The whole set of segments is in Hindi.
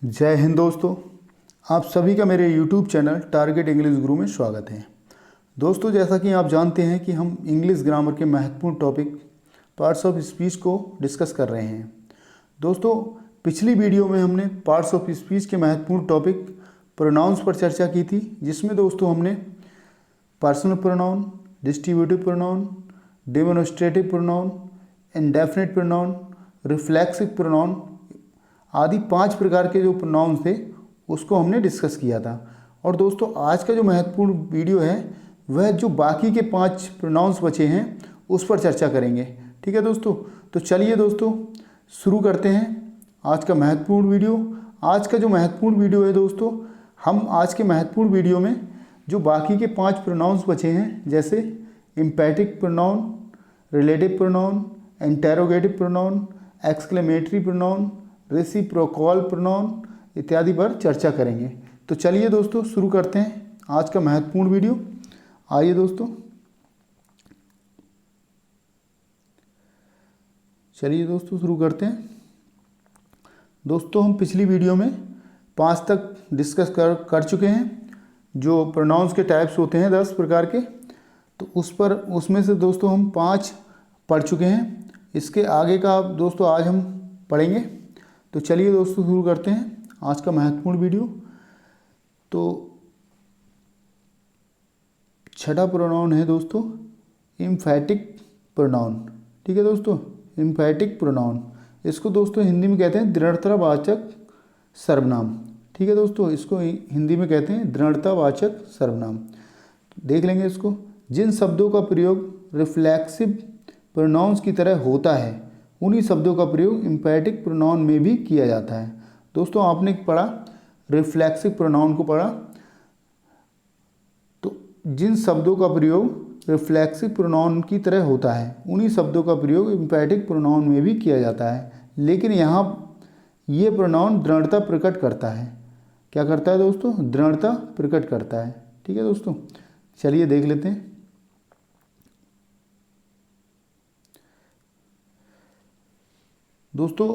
जय हिंद दोस्तों। आप सभी का मेरे YouTube चैनल टारगेट इंग्लिश गुरु में स्वागत है। दोस्तों, जैसा कि आप जानते हैं कि हम इंग्लिश ग्रामर के महत्वपूर्ण टॉपिक पार्ट्स ऑफ स्पीच को डिस्कस कर रहे हैं। दोस्तों, पिछली वीडियो में हमने पार्ट्स ऑफ स्पीच के महत्वपूर्ण टॉपिक प्रोनाउंस पर चर्चा की थी, जिसमें दोस्तों हमने personal pronoun, distributive pronoun, demonstrative pronoun, indefinite pronoun, reflexive pronoun आदि 5 प्रकार के जो प्रोनाउन थे उसको हमने डिस्कस किया था। और दोस्तों, आज का जो महत्वपूर्ण वीडियो है वह जो बाकी के 5 प्रोनाउंस बचे हैं उस पर चर्चा करेंगे। ठीक है दोस्तों, तो चलिए दोस्तों शुरू करते हैं आज का महत्वपूर्ण वीडियो। आज का जो महत्वपूर्ण वीडियो है दोस्तों, हम आज के महत्वपूर्ण वीडियो में जो बाकी के 5 प्रोनाउंस बचे हैं, जैसे emphatic pronoun, relative pronoun, interrogative pronoun, exclamatory pronoun, reciprocal pronoun इत्यादि पर चर्चा करेंगे। तो चलिए दोस्तों शुरू करते हैं आज का महत्वपूर्ण वीडियो। आइए दोस्तों, चलिए दोस्तों शुरू करते हैं। दोस्तों, हम पिछली वीडियो में 5 तक डिस्कस कर चुके हैं। जो प्रोनाउंस के टाइप्स होते हैं 10 प्रकार के, तो उसमें से दोस्तों हम 5 पढ़ चुके हैं। इसके आगे का दोस्तों आज हम पढ़ेंगे। तो चलिए दोस्तों शुरू करते हैं आज का महत्वपूर्ण वीडियो। तो छठा प्रोनाउन है दोस्तों एम्फैटिक प्रोनाउन। ठीक है दोस्तों, एम्फैटिक प्रोनाउन, इसको दोस्तों हिंदी में कहते हैं दृढ़तावाचक सर्वनाम। ठीक है दोस्तों, इसको हिंदी में कहते हैं दृढ़तावाचक सर्वनाम। देख लेंगे इसको। जिन शब्दों का प्रयोग रिफ्लेक्सिव प्रोनाउंस की तरह होता है उन्हीं शब्दों का प्रयोग इम्पैटिक प्रोनाउन में भी किया जाता है। दोस्तों, आपने पढ़ा रिफ्लेक्सिव प्रोनाउन को पढ़ा, तो जिन शब्दों का प्रयोग रिफ्लेक्सिव प्रोनाउन की तरह होता है उन्हीं शब्दों का प्रयोग इम्पैटिक प्रोनाउन में भी किया जाता है। लेकिन यहाँ ये प्रोनाउन दृढ़ता प्रकट करता है। क्या करता है दोस्तों? दृढ़ता प्रकट करता है। ठीक है दोस्तों, चलिए देख लेते हैं। दोस्तों,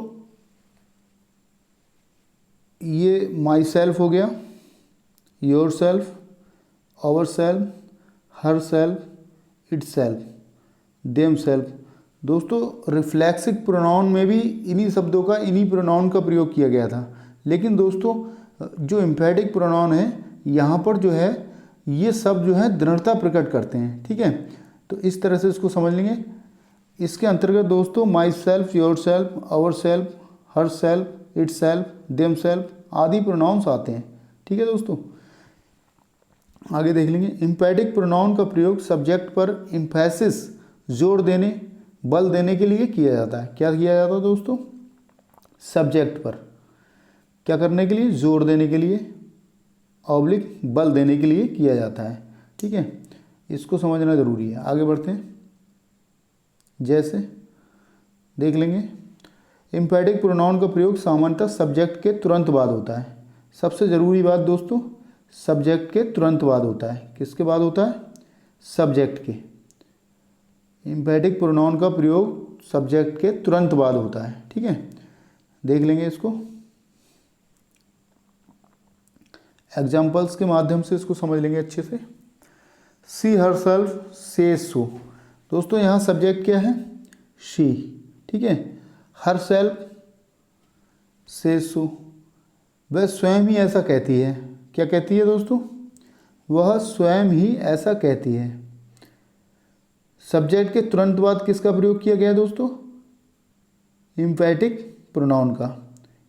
ये माई सेल्फ हो गया, yourself, ourself, herself, itself, themself. दोस्तों, रिफ्लेक्सिव प्रोनाउन में भी इन्हीं शब्दों का, इन्हीं प्रोनाउन का प्रयोग किया गया था। लेकिन दोस्तों, जो एम्फैटिक प्रोनाउन है यहाँ पर जो है ये सब जो है दृढ़ता प्रकट करते हैं। ठीक है, तो इस तरह से इसको समझ लेंगे। इसके अंतर्गत दोस्तों myself, yourself, ourself, herself, itself, themself आदि प्रोनाउंस आते हैं। ठीक है दोस्तों, आगे देख लेंगे। इम्पैटिक प्रोनाउन का प्रयोग सब्जेक्ट पर एम्फेसिस, जोर देने, बल देने के लिए किया जाता है। क्या किया जाता है दोस्तों? सब्जेक्ट पर क्या करने के लिए? जोर देने के लिए, ऑब्लिक बल देने के लिए किया जाता है। ठीक है, इसको समझना जरूरी है। आगे बढ़ते हैं। जैसे देख लेंगे, एम्फैटिक प्रोनाउन का प्रयोग सामान्यतः सब्जेक्ट के तुरंत बाद होता है। सबसे ज़रूरी बात दोस्तों, सब्जेक्ट के तुरंत बाद होता है। किसके बाद होता है? सब्जेक्ट के। एम्फैटिक प्रोनाउन का प्रयोग सब्जेक्ट के तुरंत बाद होता है। ठीक है, देख लेंगे इसको। एग्जाम्पल्स के माध्यम से इसको समझ लेंगे अच्छे से। सी हरसेल्फ सेज सो। दोस्तों, यहाँ सब्जेक्ट क्या है? शी। ठीक है, हरसेल्फ सेज सो, वह स्वयं ही ऐसा कहती है। क्या कहती है दोस्तों? वह स्वयं ही ऐसा कहती है। सब्जेक्ट के तुरंत बाद किसका प्रयोग किया गया है दोस्तों? एम्फैटिक प्रोनाउन का,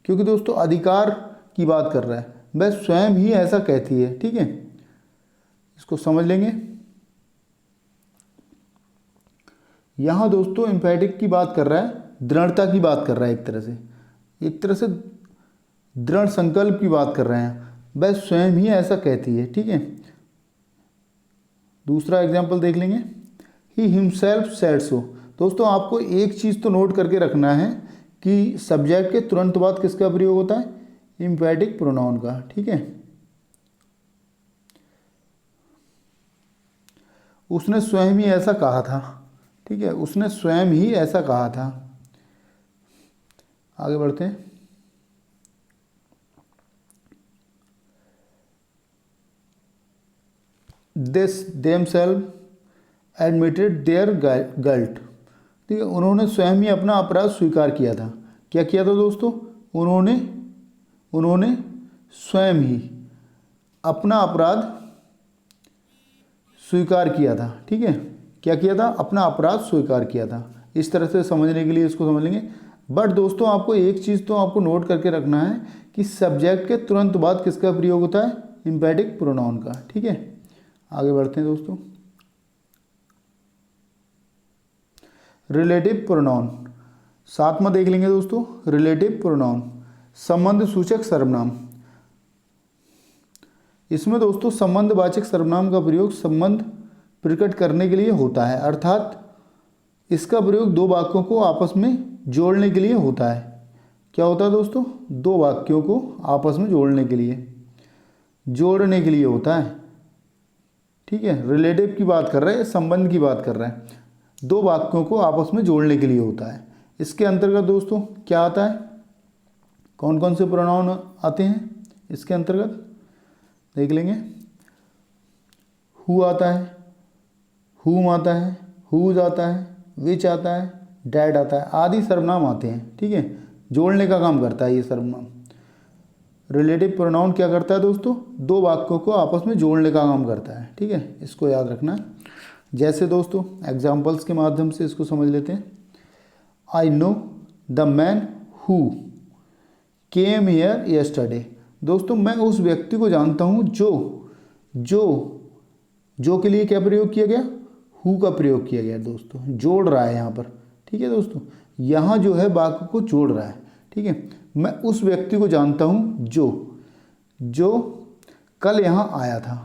क्योंकि दोस्तों अधिकार की बात कर रहा है। वह स्वयं ही ऐसा कहती है। ठीक है, इसको समझ लेंगे। यहाँ दोस्तों एम्फैटिक की बात कर रहा है, दृढ़ता की बात कर रहा है। एक तरह से दृढ़ संकल्प की बात कर रहे हैं। वह स्वयं ही ऐसा कहती है। ठीक है, दूसरा एग्जाम्पल देख लेंगे। He himself said so. दोस्तों, आपको एक चीज़ तो नोट करके रखना है कि सब्जेक्ट के तुरंत बाद किसका प्रयोग होता है? एम्फैटिक प्रोनाउन का। ठीक है, उसने स्वयं ही ऐसा कहा था। ठीक है, उसने स्वयं ही ऐसा कहा था। आगे बढ़ते हैं। This themself admitted their guilt. ठीक है, उन्होंने स्वयं ही अपना अपराध स्वीकार किया था। क्या किया था दोस्तों? उन्होंने स्वयं ही अपना अपराध स्वीकार किया था। ठीक है, क्या किया था? अपना अपराध स्वीकार किया था। इस तरह से समझने के लिए इसको समझ लेंगे। बट दोस्तों आपको एक चीज़ तो आपको नोट करके रखना है कि सब्जेक्ट के तुरंत बाद किसका प्रयोग होता है? इम्पेटिक प्रोनाउन का। ठीक है, आगे बढ़ते हैं दोस्तों। रिलेटिव प्रोनाउन साथ में देख लेंगे दोस्तों। रिलेटिव प्रोनाउन संबंध सूचक सर्वनाम। इसमें दोस्तों संबंधवाचक सर्वनाम का प्रयोग संबंध प्रकट करने के लिए होता है, अर्थात इसका प्रयोग दो वाक्यों को आपस में जोड़ने के लिए होता है। क्या होता है दोस्तों? दो वाक्यों को आपस में जोड़ने के लिए होता है। ठीक है, रिलेटिव की बात कर रहे हैं, संबंध की बात कर रहे हैं। दो वाक्यों को आपस में जोड़ने के लिए होता है। इसके अंतर्गत दोस्तों क्या आता है? कौन कौन से प्रोनाउन आते हैं इसके अंतर्गत? देख लेंगे। हु आता है, हुम आता है, हुज आता है, विच आता है, डैड आता है, आदि सर्वनाम आते हैं। ठीक है, जोड़ने का काम करता है ये सर्वनाम। रिलेटिव प्रोनाउन क्या करता है दोस्तों? दो वाक्यों को आपस में जोड़ने का काम करता है। ठीक है, इसको याद रखना है। जैसे दोस्तों एग्जाम्पल्स के माध्यम से इसको समझ लेते हैं। I know the man who came here yesterday. दोस्तों मैं उस व्यक्ति को जानता हूँ जो के लिए क्या प्रयोग किया गया? हु का प्रयोग किया गया दोस्तों। जोड़ रहा है यहाँ पर। ठीक है दोस्तों, यहाँ जो है वाक्य को जोड़ रहा है। ठीक है, मैं उस व्यक्ति को जानता हूँ जो कल यहाँ आया था।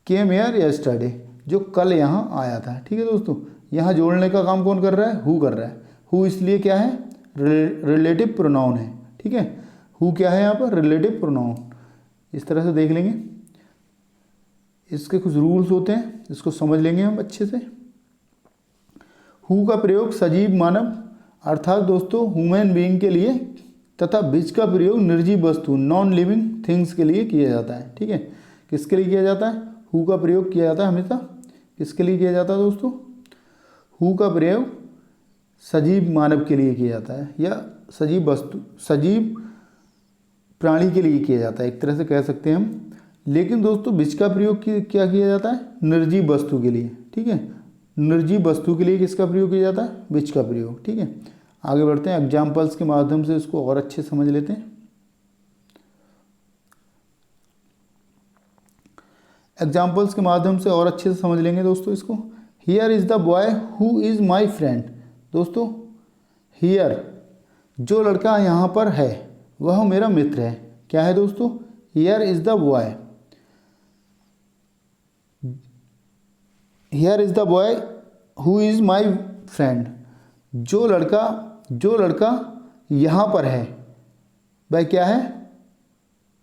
केम हियर यस्टरडे, जो कल यहाँ आया था। ठीक है दोस्तों, यहाँ जोड़ने का काम कौन कर रहा है? हु कर रहा है। हु इसलिए क्या है? रिलेटिव प्रोनाउन है। ठीक है, हु क्या है यहाँ पर? Relative pronoun. इस तरह से देख लेंगे। इसके कुछ रूल्स होते हैं, इसको समझ लेंगे हम अच्छे से। हु का प्रयोग सजीव मानव अर्थात दोस्तों ह्यूमन बीइंग के लिए तथा विच का प्रयोग निर्जीव वस्तु नॉन लिविंग थिंग्स के लिए किया जाता है। ठीक है, किसके लिए किया जाता है? हु का प्रयोग किया जाता है हमेशा। किसके लिए किया जाता है दोस्तों? हु का प्रयोग सजीव मानव के लिए किया जाता है या सजीव वस्तु, सजीव प्राणी के लिए किया जाता है, एक तरह से कह सकते हैं हम। लेकिन दोस्तों विच का प्रयोग क्या किया जाता है? निर्जीव वस्तु के लिए। ठीक है, निर्जीव वस्तु के लिए किसका प्रयोग किया जाता है? विच का प्रयोग। ठीक है, आगे बढ़ते हैं। एग्जाम्पल्स के माध्यम से इसको और अच्छे समझ लेते हैं। एग्जाम्पल्स के माध्यम से और अच्छे से समझ लेंगे दोस्तों इसको। Here is the boy who is my friend. दोस्तों हियर जो लड़का यहाँ पर है वह मेरा मित्र है। क्या है दोस्तों? Here is the boy, here is the boy who is my friend. जो लड़का यहाँ पर है वह क्या है?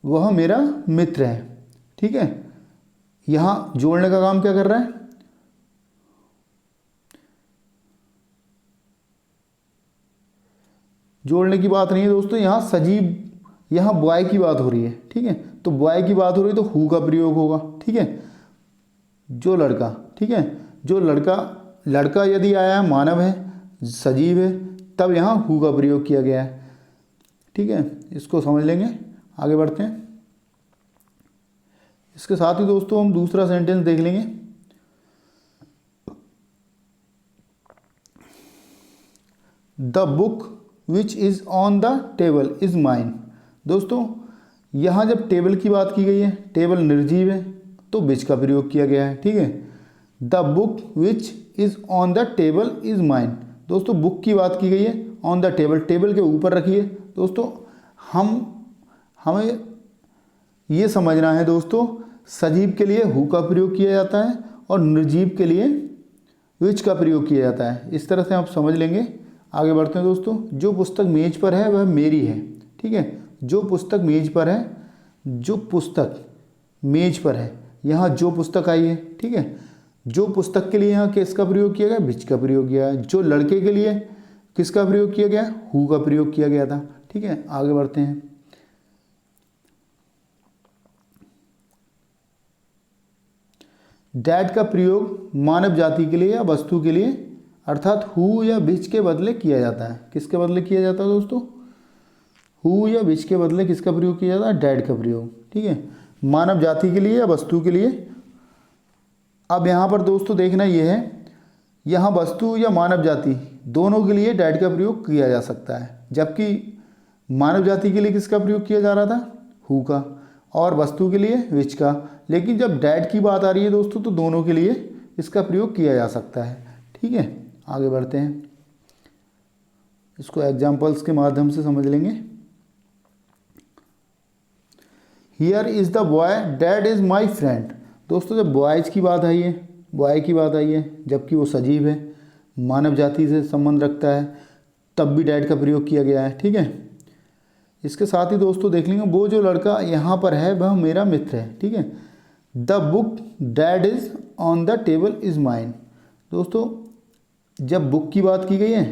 वह मेरा मित्र है। ठीक है, यहाँ जोड़ने का काम क्या कर रहा है? जोड़ने की बात नहीं है दोस्तों, यहाँ सजीव, यहाँ बॉय की बात हो रही है। ठीक है, तो बॉय की बात हो रही है तो हु का प्रयोग होगा। ठीक है, जो लड़का, ठीक है, जो लड़का यदि आया है, मानव है, सजीव है, तब यहाँ हु का प्रयोग किया गया है। ठीक है, इसको समझ लेंगे। आगे बढ़ते हैं। इसके साथ ही दोस्तों हम दूसरा सेंटेंस देख लेंगे। The book which is on the table is mine. दोस्तों यहाँ जब टेबल की बात की गई है, टेबल निर्जीव है, तो विच का प्रयोग किया गया है। ठीक है, the book which is on the table is mine. दोस्तों बुक की बात की गई है, ऑन द टेबल, टेबल के ऊपर रखी है। दोस्तों हमें ये समझना है दोस्तों, सजीव के लिए हु का प्रयोग किया जाता है और निर्जीव के लिए विच का प्रयोग किया जाता है। इस तरह से आप समझ लेंगे। आगे बढ़ते हैं दोस्तों। जो पुस्तक मेज पर है वह मेरी है। ठीक है, जो पुस्तक मेज पर है, जो पुस्तक मेज पर है, यहाँ जो पुस्तक आई है। ठीक है, जो पुस्तक के लिए यहाँ किसका प्रयोग किया गया? विच का प्रयोग किया है। जो लड़के के लिए किसका प्रयोग किया गया? हु का प्रयोग किया गया था। ठीक है, आगे बढ़ते हैं। डैट का प्रयोग मानव जाति के लिए या वस्तु के लिए अर्थात हु या विच के बदले किया जाता है। किसके बदले किया जाता है दोस्तों? हु या विच के बदले किसका प्रयोग किया जाता है? डैट का प्रयोग। ठीक है, मानव जाति के लिए या वस्तु के लिए। अब यहाँ पर दोस्तों देखना ये है, यहाँ वस्तु या मानव जाति दोनों के लिए डैट का प्रयोग किया जा सकता है, जबकि मानव जाति के लिए किसका प्रयोग किया जा रहा था? हु का, और वस्तु के लिए विच का। लेकिन जब डैट की बात आ रही है दोस्तों तो दोनों के लिए इसका प्रयोग किया जा सकता है। ठीक है, आगे बढ़ते हैं, इसको एग्जाम्पल्स के माध्यम से समझ लेंगे। Here is the boy dad is my friend. दोस्तों जब बॉयज की बात आई है, बॉय की बात आई है, जबकि वो सजीव है, मानव जाति से संबंध रखता है, तब भी डैड का प्रयोग किया गया है। ठीक है, इसके साथ ही दोस्तों देख लेंगे, वो जो लड़का यहाँ पर है वह मेरा मित्र है। ठीक है, the book dad is on the table is mine. दोस्तों जब बुक की बात की गई है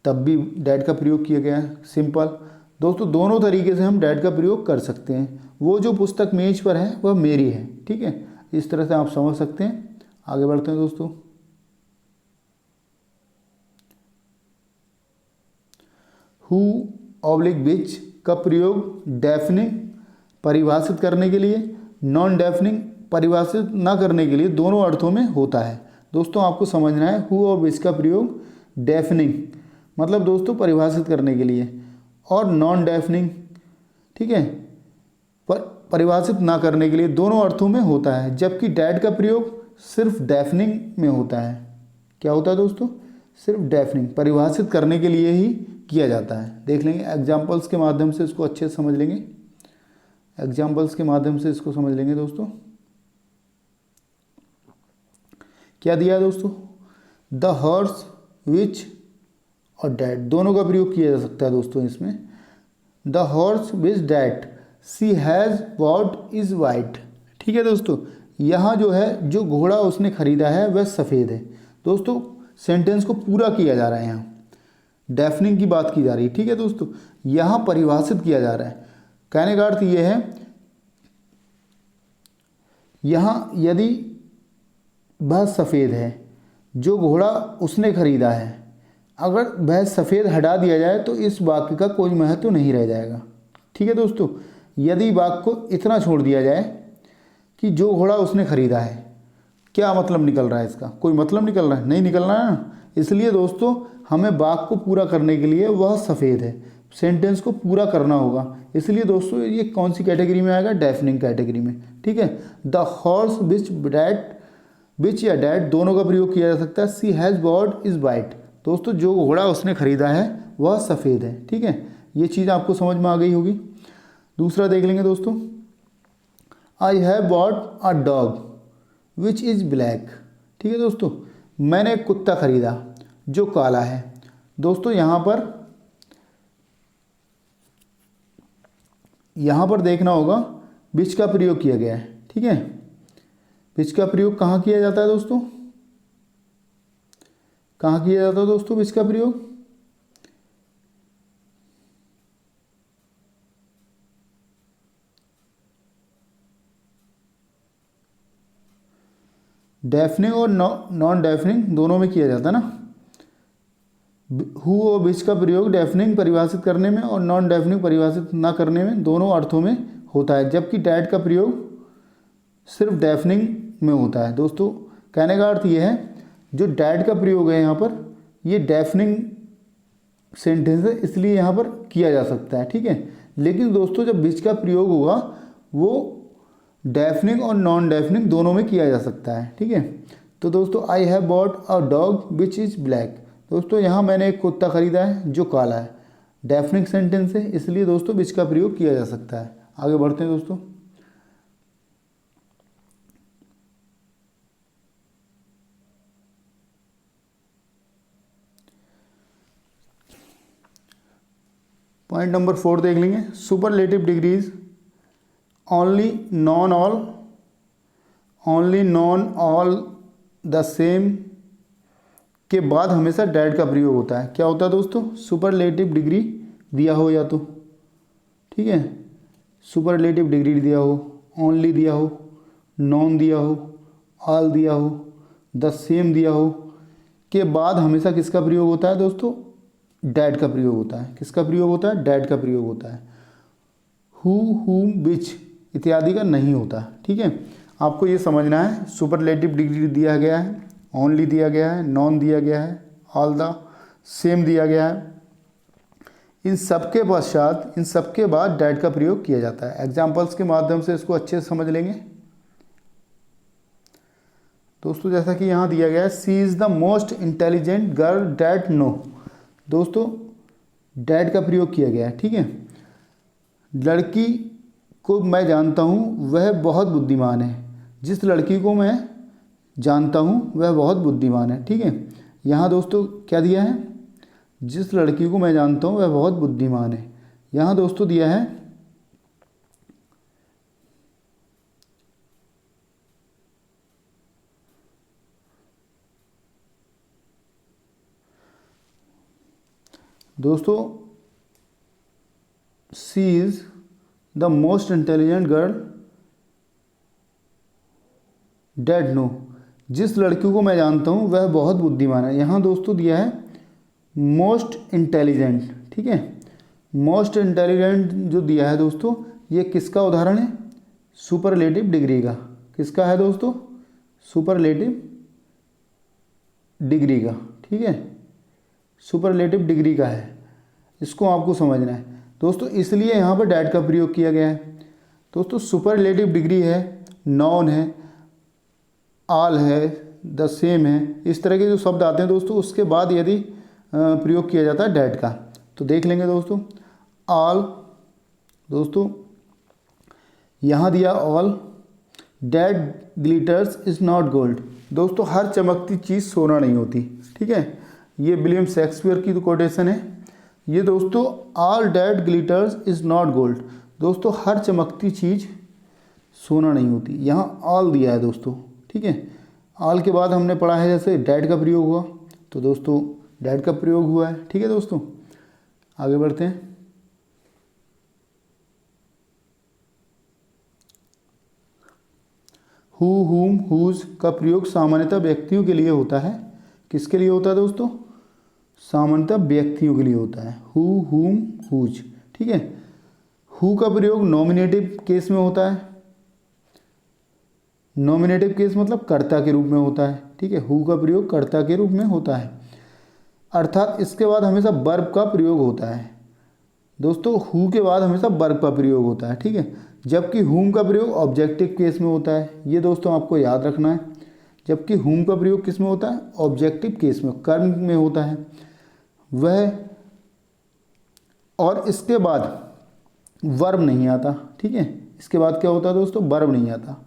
तब भी डैड का प्रयोग किया गया है। सिंपल दोस्तों, दोनों तरीके से हम डैड का प्रयोग कर सकते हैं। वो जो पुस्तक मेज पर है वह मेरी है। ठीक है, इस तरह से आप समझ सकते हैं। आगे बढ़ते हैं दोस्तों। हु ऑब्लिक विच का प्रयोग डेफिनिंग परिभाषित करने के लिए, नॉन डेफिनिंग परिभाषित ना करने के लिए दोनों अर्थों में होता है। दोस्तों आपको समझना है, हु और विच का प्रयोग डेफिनिंग मतलब दोस्तों परिभाषित करने के लिए, और नॉन डेफिनिंग ठीक है पर परिभाषित ना करने के लिए दोनों अर्थों में होता है, जबकि डैड का प्रयोग सिर्फ डेफिनिंग में होता है। क्या होता है दोस्तों? सिर्फ डेफिनिंग परिभाषित करने के लिए ही किया जाता है। देख लेंगे एग्जाम्पल्स के माध्यम से इसको अच्छे से समझ लेंगे। एग्जाम्पल्स के माध्यम से इसको समझ लेंगे दोस्तों। क्या दिया है दोस्तों? द हॉर्स विच और डैट दोनों का प्रयोग किया जा सकता है दोस्तों इसमें। The horse which that C has bot is white. ठीक है दोस्तों, यहाँ जो है जो घोड़ा उसने खरीदा है वह सफ़ेद है। दोस्तों सेंटेंस को पूरा किया जा रहा है, यहाँ डेफनिंग की बात की जा रही है। ठीक है दोस्तों, यहाँ परिभाषित किया जा रहा है। कहने का अर्थ ये है, यहाँ यदि वह सफ़ेद है, जो घोड़ा उसने खरीदा है, अगर वह सफ़ेद हटा दिया जाए तो इस वाक्य का कोई महत्व नहीं रह जाएगा। ठीक है दोस्तों, यदि वाक्य को इतना छोड़ दिया जाए कि जो घोड़ा उसने खरीदा है, क्या मतलब निकल रहा है इसका? कोई मतलब निकल रहा है? नहीं निकल रहा है ना। इसलिए दोस्तों हमें वाक्य को पूरा करने के लिए वह सफ़ेद है, सेंटेंस को पूरा करना होगा। इसलिए दोस्तों ये कौन सी कैटेगरी में आएगा? डेफनिंग कैटेगरी में। ठीक है, द हॉर्स विच डैट विच या डैट दोनों का प्रयोग किया जा सकता है। सी हैज़ बॉट इज़ वाइट। दोस्तों जो घोड़ा उसने खरीदा है वह सफ़ेद है। ठीक है, ये चीज़ आपको समझ में आ गई होगी। दूसरा देख लेंगे दोस्तों, I have bought a dog which is black. ठीक है दोस्तों, मैंने एक कुत्ता खरीदा जो काला है। दोस्तों यहाँ पर देखना होगा विच का प्रयोग किया गया है। ठीक है, विच का प्रयोग कहाँ किया जाता है दोस्तों? कहाँ किया जाता है दोस्तों विच का प्रयोग? डेफनिंग और नॉन डेफनिंग दोनों में किया जाता है ना। हु और विच का प्रयोग डेफनिंग परिभाषित करने में और नॉन डेफनिंग परिभाषित ना करने में दोनों अर्थों में होता है, जबकि डैट का प्रयोग सिर्फ डेफनिंग में होता है। दोस्तों कहने का अर्थ ये है, जो डैट का प्रयोग है यहाँ पर ये डेफनिंग सेंटेंस है, इसलिए यहाँ पर किया जा सकता है। ठीक है, लेकिन दोस्तों जब विच का प्रयोग होगा वो डेफनिंग और नॉन डेफनिंग दोनों में किया जा सकता है। ठीक है, तो दोस्तों I have bought a dog which is black. दोस्तों यहाँ मैंने एक कुत्ता खरीदा है जो काला है, डेफनिंग सेंटेंस है, इसलिए दोस्तों विच का प्रयोग किया जा सकता है। आगे बढ़ते हैं दोस्तों। पॉइंट नंबर 4 देख लेंगे, superlative degrees only non all the same के बाद हमेशा डैट का प्रयोग होता है। क्या होता है दोस्तों? सुपरलेटिव डिग्री दिया हो या तो, ठीक है, सुपरलेटिव डिग्री दिया हो, ओनली दिया हो, नॉन दिया हो ऑल दिया हो, द सेम दिया हो के बाद हमेशा किसका प्रयोग होता है दोस्तों? डैट का प्रयोग होता है। किसका प्रयोग होता है? डैट का प्रयोग होता है। हु, हुम, विच इत्यादि का नहीं होता। ठीक है, आपको ये समझना है। सुपरलेटिव डिग्री दिया गया है, ओनली दिया गया है, नॉन दिया गया है, ऑल द सेम दिया गया है। इन सबके पश्चात, इन सबके बाद डैट का प्रयोग किया जाता है। एग्जाम्पल्स के माध्यम से इसको अच्छे से समझ लेंगे दोस्तों। जैसा कि यहाँ दिया गया है, she is the most intelligent girl that know. दोस्तों डैट का प्रयोग किया गया है। ठीक है, लड़की को मैं जानता हूँ वह बहुत बुद्धिमान है। जिस लड़की को मैं जानता हूँ वह बहुत बुद्धिमान है। ठीक है, यहाँ दोस्तों क्या दिया है? जिस लड़की को मैं जानता हूँ वह बहुत बुद्धिमान है। यहाँ दोस्तों दिया है दोस्तों she is the most intelligent girl that know. जिस लड़की को मैं जानता हूँ वह बहुत बुद्धिमान है। यहाँ दोस्तों दिया है मोस्ट इंटेलिजेंट। ठीक है, मोस्ट इंटेलिजेंट जो दिया है दोस्तों, ये किसका उदाहरण है? सुपरलेटिव डिग्री का। किसका है दोस्तों? सुपरलेटिव डिग्री का। ठीक है, सुपरलेटिव डिग्री का है। इसको आपको समझना है दोस्तों, इसलिए यहाँ पर डैट का प्रयोग किया गया है। दोस्तों सुपरलेटिव डिग्री है, नॉन है, ऑल है, द सेम है, इस तरह के जो शब्द आते हैं दोस्तों, उसके बाद यदि प्रयोग किया जाता है डैट का, तो देख लेंगे दोस्तों। ऑल, दोस्तों यहाँ दिया all, that glitters is not gold. दोस्तों हर चमकती चीज़ सोना नहीं होती। ठीक है, ये विलियम शेक्सपियर की कोटेशन है। ये दोस्तों all that glitters is not gold. दोस्तों हर चमकती चीज़ सोना नहीं होती। यहाँ ऑल दिया है दोस्तों। ठीक है, ऑल के बाद हमने पढ़ा है जैसे डैट का प्रयोग हुआ, तो दोस्तों डैट का प्रयोग हुआ है। ठीक है दोस्तों, आगे बढ़ते हैं। हु, हुम, हुज का प्रयोग सामान्यतः व्यक्तियों के लिए होता है। किसके लिए होता है दोस्तों? सामान्यतः व्यक्तियों के लिए होता है। हु, हुम, हुज। ठीक है, हु का प्रयोग नॉमिनेटिव केस में होता है। नॉमिनेटिव केस मतलब कर्ता के रूप में होता है। ठीक है, हु का प्रयोग कर्ता के रूप में होता है, अर्थात इसके बाद हमेशा वर्ब का प्रयोग होता है। दोस्तों हु के बाद हमेशा वर्ब का प्रयोग होता है। ठीक है, जबकि हुम का प्रयोग ऑब्जेक्टिव केस में होता है। ये दोस्तों आपको याद रखना है। जबकि हुम का प्रयोग किस में होता है? ऑब्जेक्टिव केस में, कर्म में होता है वह, और इसके बाद वर्ब नहीं आता। ठीक है, इसके बाद क्या होता है दोस्तों? वर्ब नहीं आता।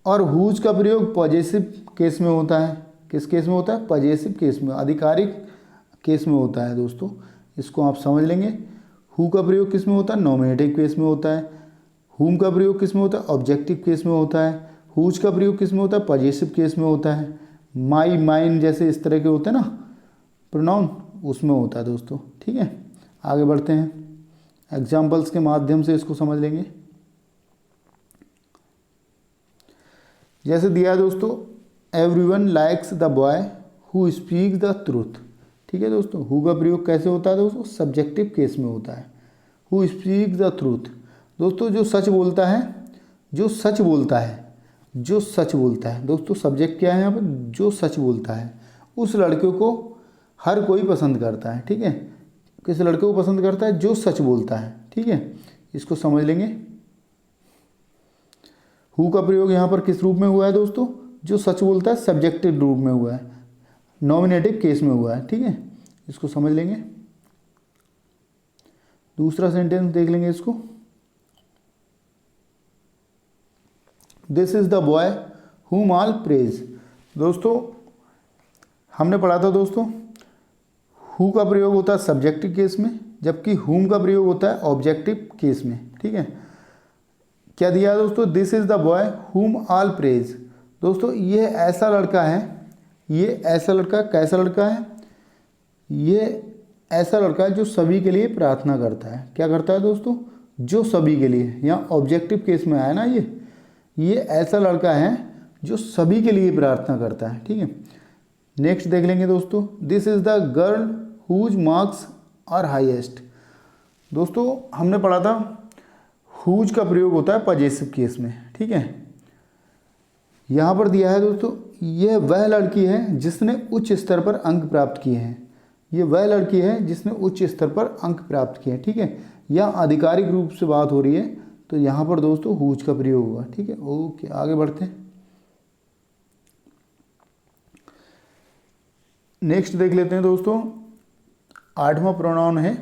और हुज का प्रयोग पॉजेसिव केस में होता है। किस केस में होता है? पॉजेसिव केस में, आधिकारिक केस में होता है दोस्तों। इसको आप समझ लेंगे। हु का प्रयोग किस में होता है? नॉमिनेटिव केस में होता है। हुम का प्रयोग किस में होता है? ऑब्जेक्टिव केस में होता है। हुज का प्रयोग किस में होता है? पॉजेसिव केस में होता है। माई, माइन जैसे इस तरह के होते हैं ना प्रोनाउन, उसमें होता है दोस्तों। ठीक है, आगे बढ़ते हैं। एग्जाम्पल्स के माध्यम से इसको समझ लेंगे। जैसे दिया है दोस्तों, everyone likes the boy who speaks the truth. ठीक है दोस्तों, हु का प्रयोग कैसे होता है दोस्तों? सब्जेक्टिव केस में होता है। हु स्पीक्स द ट्रूथ, दोस्तों जो सच बोलता है, जो सच बोलता है, जो सच बोलता है। दोस्तों सब्जेक्ट क्या है यहाँ पर? जो सच बोलता है। उस लड़के को हर कोई पसंद करता है। ठीक है, किस लड़के को पसंद करता है? जो सच बोलता है। ठीक है, इसको समझ लेंगे। हु का प्रयोग यहाँ पर किस रूप में हुआ है दोस्तों? जो सच बोलता है, सब्जेक्टिव रूप में हुआ है, नॉमिनेटिव केस में हुआ है। ठीक है, इसको समझ लेंगे। दूसरा सेंटेंस देख लेंगे इसको। दिस इज द बॉय हुम ऑल प्रेज। दोस्तों हमने पढ़ा था दोस्तों, हु का प्रयोग होता है सब्जेक्टिव केस में, जबकि हुम का प्रयोग होता है ऑब्जेक्टिव केस में। ठीक है, क्या दिया है दोस्तों? दिस इज द बॉय हुम ऑल प्रेज। दोस्तों ये ऐसा लड़का है, ये ऐसा लड़का कैसा लड़का है? ये ऐसा लड़का है जो सभी के लिए प्रार्थना करता है। क्या करता है दोस्तों? जो सभी के लिए। यहाँ ऑब्जेक्टिव केस में आया ना, ये ऐसा लड़का है जो सभी के लिए प्रार्थना करता है। ठीक है, नेक्स्ट देख लेंगे दोस्तों, this is the girl whose marks are highest. दोस्तों हमने पढ़ा था हुज का प्रयोग होता है पजेसिव केस में। ठीक है, यहाँ पर दिया है दोस्तों, यह वह लड़की है जिसने उच्च स्तर पर अंक प्राप्त किए हैं। ये वह लड़की है जिसने उच्च स्तर पर अंक प्राप्त किए हैं। ठीक है, यह आधिकारिक रूप से बात हो रही है, तो यहाँ पर दोस्तों हुज का प्रयोग होगा। ठीक है, ओके आगे बढ़ते हैं। नेक्स्ट देख लेते हैं दोस्तों, 8वां प्रोनाउन है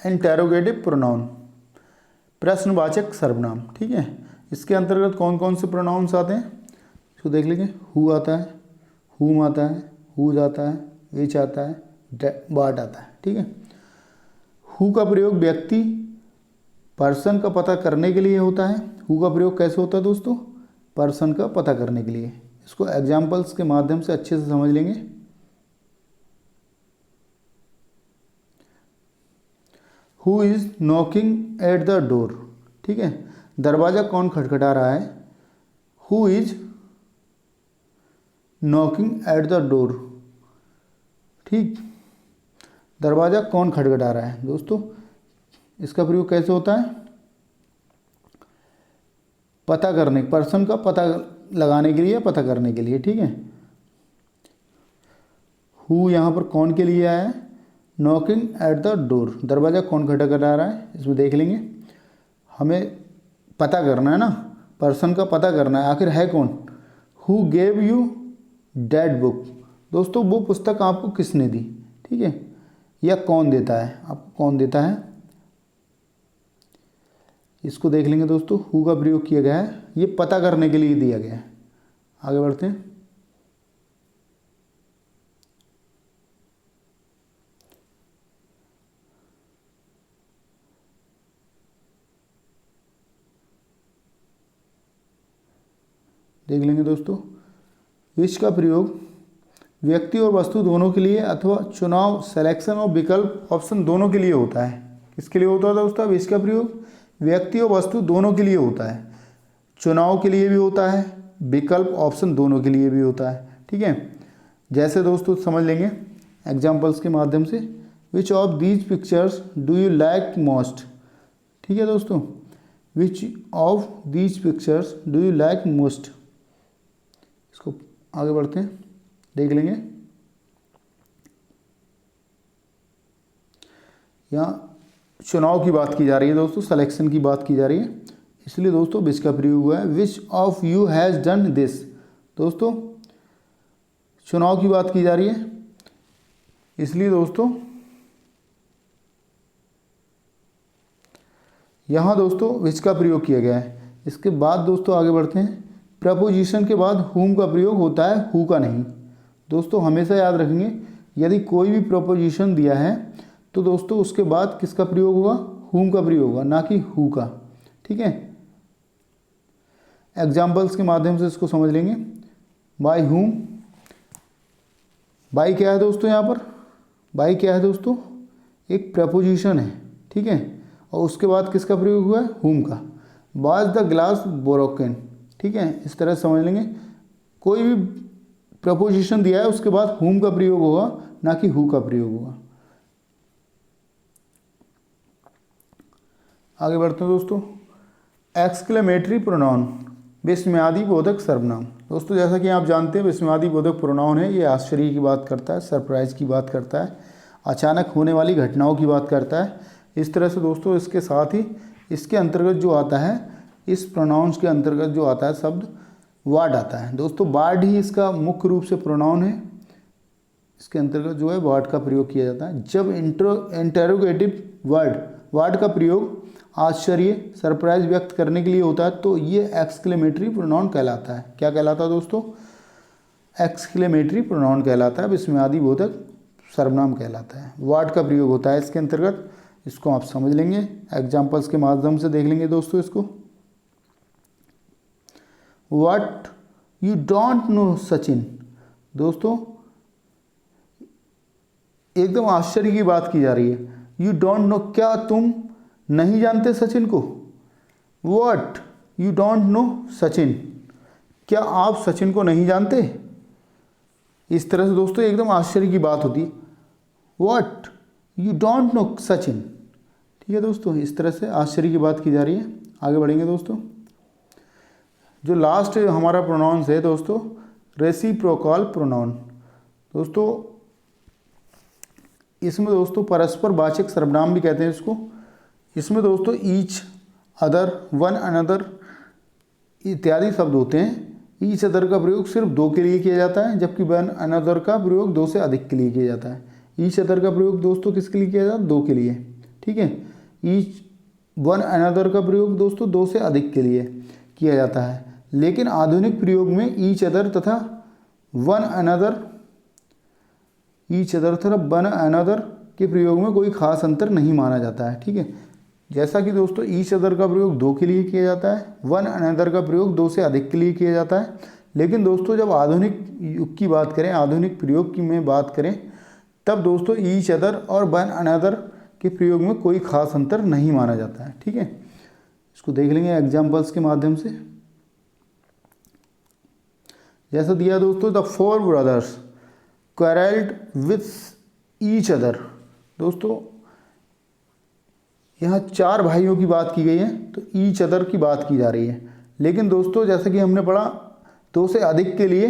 इंटेरोगेटिव प्रोनाउन, प्रश्नवाचक सर्वनाम। ठीक है, इसके अंतर्गत कौन कौन से प्रोनाउंस आते हैं इसको देख लेंगे। हु आता है, हुम आता है, हुज आता है, विच आता है, वाट आता है। ठीक है, हु का प्रयोग व्यक्ति पर्सन का पता करने के लिए होता है। हु का प्रयोग कैसे होता है दोस्तों, पर्सन का पता करने के लिए। इसको एग्जाम्पल्स के माध्यम से अच्छे से समझ लेंगे। Who is knocking at the door. ठीक है, दरवाज़ा कौन खटखटा रहा है। Who is knocking at the door. ठीक, दरवाज़ा कौन खटखटा रहा है। दोस्तों इसका प्रयोग कैसे होता है, पता करने, पर्सन का पता लगाने के लिए, पता करने के लिए। ठीक है, हु यहाँ पर कौन के लिए आया है, नॉकिंग एट द डोर, दरवाज़ा कौन खटखटा रहा है, इसमें देख लेंगे। हमें पता करना है ना, पर्सन का पता करना है, आखिर है कौन। Who gave you that book. दोस्तों वो पुस्तक आपको किसने दी। ठीक है, या कौन देता है, आपको कौन देता है, इसको देख लेंगे दोस्तों। हु का प्रयोग किया गया है, ये पता करने के लिए दिया गया है। आगे बढ़ते हैं। देख लेंगे दोस्तों, विच का प्रयोग व्यक्ति और वस्तु दोनों के लिए अथवा चुनाव, सिलेक्शन और विकल्प, ऑप्शन दोनों के लिए होता है। किसके लिए होता है दोस्तों, विच का प्रयोग व्यक्ति और वस्तु दोनों के लिए होता है, चुनाव के लिए भी होता है, विकल्प ऑप्शन दोनों के लिए भी होता है। ठीक है, जैसे दोस्तों समझ लेंगे एग्जाम्पल्स के माध्यम से। Which of these pictures do you like most. ठीक है दोस्तों, which of these pictures do you like most, इसको आगे बढ़ते हैं, देख लेंगे। यहाँ चुनाव की बात की जा रही है दोस्तों, सिलेक्शन की बात की जा रही है, इसलिए दोस्तों विच का प्रयोग हुआ है। Which of you has done this. दोस्तों चुनाव की बात की जा रही है, इसलिए दोस्तों यहाँ दोस्तों विच का प्रयोग किया गया है। इसके बाद दोस्तों आगे बढ़ते हैं। प्रपोजिशन के बाद हुम का प्रयोग होता है, हु का नहीं। दोस्तों हमेशा याद रखेंगे, यदि कोई भी प्रपोजिशन दिया है तो दोस्तों उसके बाद किसका प्रयोग होगा, हुम का प्रयोग होगा, ना कि हु का। ठीक है, एग्जाम्पल्स के माध्यम से इसको समझ लेंगे। बाय हुम, बाय क्या है दोस्तों, यहाँ पर बाय क्या है दोस्तों, एक प्रपोजिशन है। ठीक है, और उसके बाद किसका प्रयोग हुआ है, हुम का। Was the glass broken. ठीक है, इस तरह समझ लेंगे, कोई भी प्रपोजिशन दिया है उसके बाद हुम का प्रयोग होगा, ना कि हु का प्रयोग होगा। आगे बढ़ते हैं दोस्तों। एक्सक्लेमेटरी प्रोनाउन, विस्मयादि बोधक सर्वनाम। दोस्तों जैसा कि आप जानते हैं विस्मयादि बोधक प्रोनाउन है, ये आश्चर्य की बात करता है, सरप्राइज की बात करता है, अचानक होने वाली घटनाओं की बात करता है। इस तरह से दोस्तों इसके साथ ही इसके अंतर्गत जो आता है, इस प्रोनाउंस के अंतर्गत जो आता है शब्द वार्ड आता है। दोस्तों वार्ड ही इसका मुख्य रूप से प्रोनाउन है, इसके अंतर्गत जो है वार्ड का प्रयोग किया जाता है। जब इंटेरोगेटिव वार्ड का प्रयोग आश्चर्य, सरप्राइज व्यक्त करने के लिए होता है तो ये एक्सक्लेमेटरी प्रोनाउन कहलाता है। क्या कहलाता है दोस्तों, एक्सक्लेमेटरी प्रोनाउन कहलाता है, विस्मयादि बोधक सर्वनाम कहलाता है। वार्ड का प्रयोग होता है इसके अंतर्गत, इसको आप समझ लेंगे, एग्जाम्पल्स के माध्यम से देख लेंगे दोस्तों इसको। What you don't know Sachin. दोस्तों एकदम आश्चर्य की बात की जा रही है, यू डोंट नो, क्या तुम नहीं जानते सचिन को। What you don't know Sachin, क्या आप सचिन को नहीं जानते? इस तरह से दोस्तों एकदम आश्चर्य की बात होती है, what you don't know Sachin. ठीक है दोस्तों, इस तरह से आश्चर्य की बात की जा रही है। आगे बढ़ेंगे दोस्तों। जो लास्ट हमारा प्रोनाउंस है दोस्तों, रेसिप्रोकल प्रोनाउन। दोस्तों इसमें दोस्तों परस्पर वाचक सर्वनाम भी कहते हैं इसको। इसमें दोस्तों ईच, अदर, वन अनदर इत्यादि शब्द होते हैं। ईच अदर का प्रयोग सिर्फ दो के लिए किया जाता है, जबकि वन अनदर का प्रयोग दो से अधिक के लिए किया जाता है। ईच अदर का प्रयोग दोस्तों किसके लिए किया जाता है? दो के लिए। ठीक है। ईच वन अनदर का प्रयोग दोस्तों दो से अधिक के लिए किया जाता है, लेकिन आधुनिक प्रयोग में ईच अदर तथा वन अनदर के प्रयोग में कोई खास अंतर नहीं माना जाता है। ठीक है। जैसा कि दोस्तों ईच अदर का प्रयोग दो के लिए किया जाता है, वन अनदर का प्रयोग दो से अधिक के लिए किया जाता है, लेकिन दोस्तों जब आधुनिक युग की बात करें, आधुनिक प्रयोग की में बात करें, तब दोस्तों ईच अदर और वन अनदर के प्रयोग में कोई खास अंतर नहीं माना जाता है। ठीक है। इसको देख लेंगे एग्जाम्पल्स के माध्यम से। जैसा दिया दोस्तों, the four brothers quarrelled with each other. दोस्तों यहाँ चार भाइयों की बात की गई है, तो ईच अदर की बात की जा रही है। लेकिन दोस्तों जैसा कि हमने पढ़ा, दो से अधिक के लिए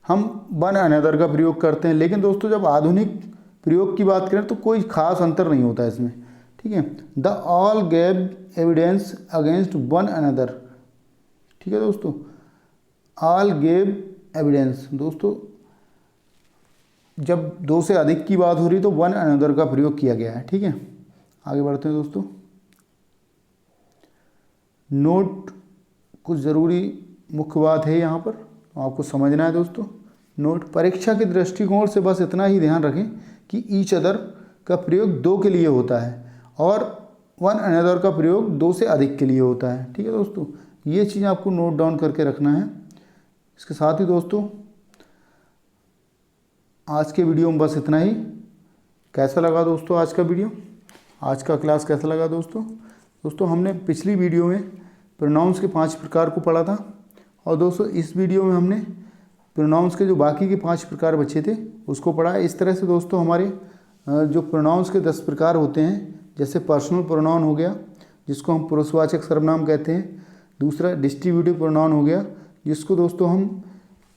हम वन अनदर का प्रयोग करते हैं, लेकिन दोस्तों जब आधुनिक प्रयोग की बात करें तो कोई खास अंतर नहीं होता इसमें। ठीक है। The all gave evidence against one another. ठीक है दोस्तों, ऑल गेव एविडेंस। दोस्तों जब दो से अधिक की बात हो रही तो वन अनदर का प्रयोग किया गया है। ठीक है। आगे बढ़ते हैं दोस्तों। नोट, कुछ ज़रूरी मुख्य बात है यहाँ पर, तो आपको समझना है दोस्तों। नोट, परीक्षा के दृष्टिकोण से बस इतना ही ध्यान रखें कि ईच अदर का प्रयोग दो के लिए होता है और वन अनदर का प्रयोग दो से अधिक के लिए होता है। ठीक है दोस्तों, ये चीज़ आपको नोट डाउन करके रखना है। इसके साथ ही दोस्तों आज के वीडियो में बस इतना ही। कैसा लगा दोस्तों आज का वीडियो, आज का क्लास कैसा लगा दोस्तों? हमने पिछली वीडियो में प्रोनाउंस के 5 प्रकार को पढ़ा था, और दोस्तों इस वीडियो में हमने प्रोनाउंस के जो बाकी के 5 प्रकार बचे थे उसको पढ़ा है। इस तरह से दोस्तों हमारे जो प्रोनाउंस के 10 प्रकार होते हैं, जैसे पर्सनल प्रोनाउन हो गया जिसको हम पुरुषवाचक सर्वनाम कहते हैं। दूसरा डिस्ट्रीब्यूटिव प्रोनाउन हो गया जिसको दोस्तों हम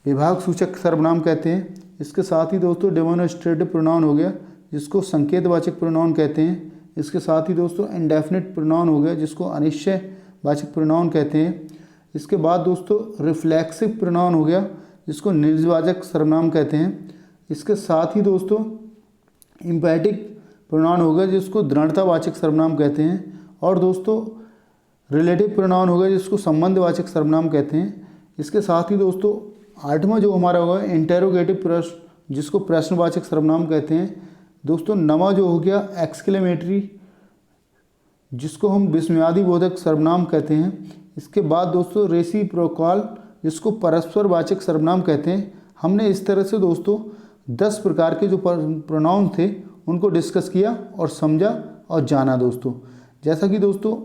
विभाग सूचक सर्वनाम कहते हैं। इसके साथ ही दोस्तों डेमोन्स्ट्रेटिव प्रोनाउन हो गया जिसको संकेतवाचक प्रोनाउन कहते हैं। इसके साथ ही दोस्तों इंडेफिनिट प्रोनाउन हो गया जिसको अनिश्चयवाचक प्रोनाउन कहते हैं। इसके बाद दोस्तों रिफ्लेक्सिव प्रोनाउन हो गया जिसको निर्वाचक सर्वनाम कहते हैं। इसके साथ ही दोस्तों इम्पैटिक प्रोनाउन हो गया जिसको दृढ़तावाचक सर्वनाम कहते हैं। और दोस्तों रिलेटिव प्रोनाउन हो गया जिसको संबंधवाचक सर्वनाम कहते हैं। इसके साथ ही दोस्तों 8वां जो हमारा होगा इंटेरोगेटिव प्रश्न जिसको प्रश्नवाचक सर्वनाम कहते हैं। दोस्तों 9वां जो हो गया एक्सक्लेमेटरी जिसको हम विस्मयादि बोधक सर्वनाम कहते हैं। इसके बाद दोस्तों रेसिप्रोकल जिसको परस्परवाचक सर्वनाम कहते हैं। हमने इस तरह से दोस्तों 10 प्रकार के जो प्रोनाउन थे उनको डिस्कस किया और समझा और जाना दोस्तों। जैसा कि दोस्तों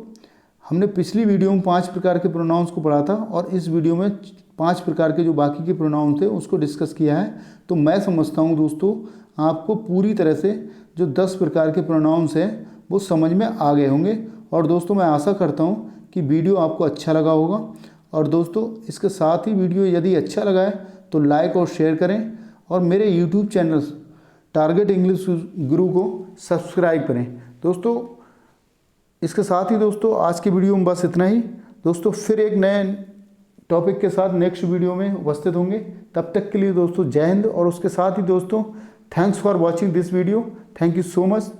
हमने पिछली वीडियो में 5 प्रकार के प्रोनाउंस को पढ़ा था और इस वीडियो में 5 प्रकार के जो बाकी के प्रोनाउन थे उसको डिस्कस किया है, तो मैं समझता हूँ दोस्तों आपको पूरी तरह से जो 10 प्रकार के प्रोनाउंस हैं वो समझ में आ गए होंगे। और दोस्तों मैं आशा करता हूँ कि वीडियो आपको अच्छा लगा होगा। और दोस्तों इसके साथ ही वीडियो यदि अच्छा लगा है तो लाइक और शेयर करें और मेरे यूट्यूब चैनल टारगेट इंग्लिश गुरु को सब्सक्राइब करें दोस्तों। इसके साथ ही दोस्तों आज की वीडियो में बस इतना ही दोस्तों। फिर एक नए टॉपिक के साथ नेक्स्ट वीडियो में उपस्थित होंगे। तब तक के लिए दोस्तों जय हिंद। और उसके साथ ही दोस्तों thanks for watching this video. Thank you so much.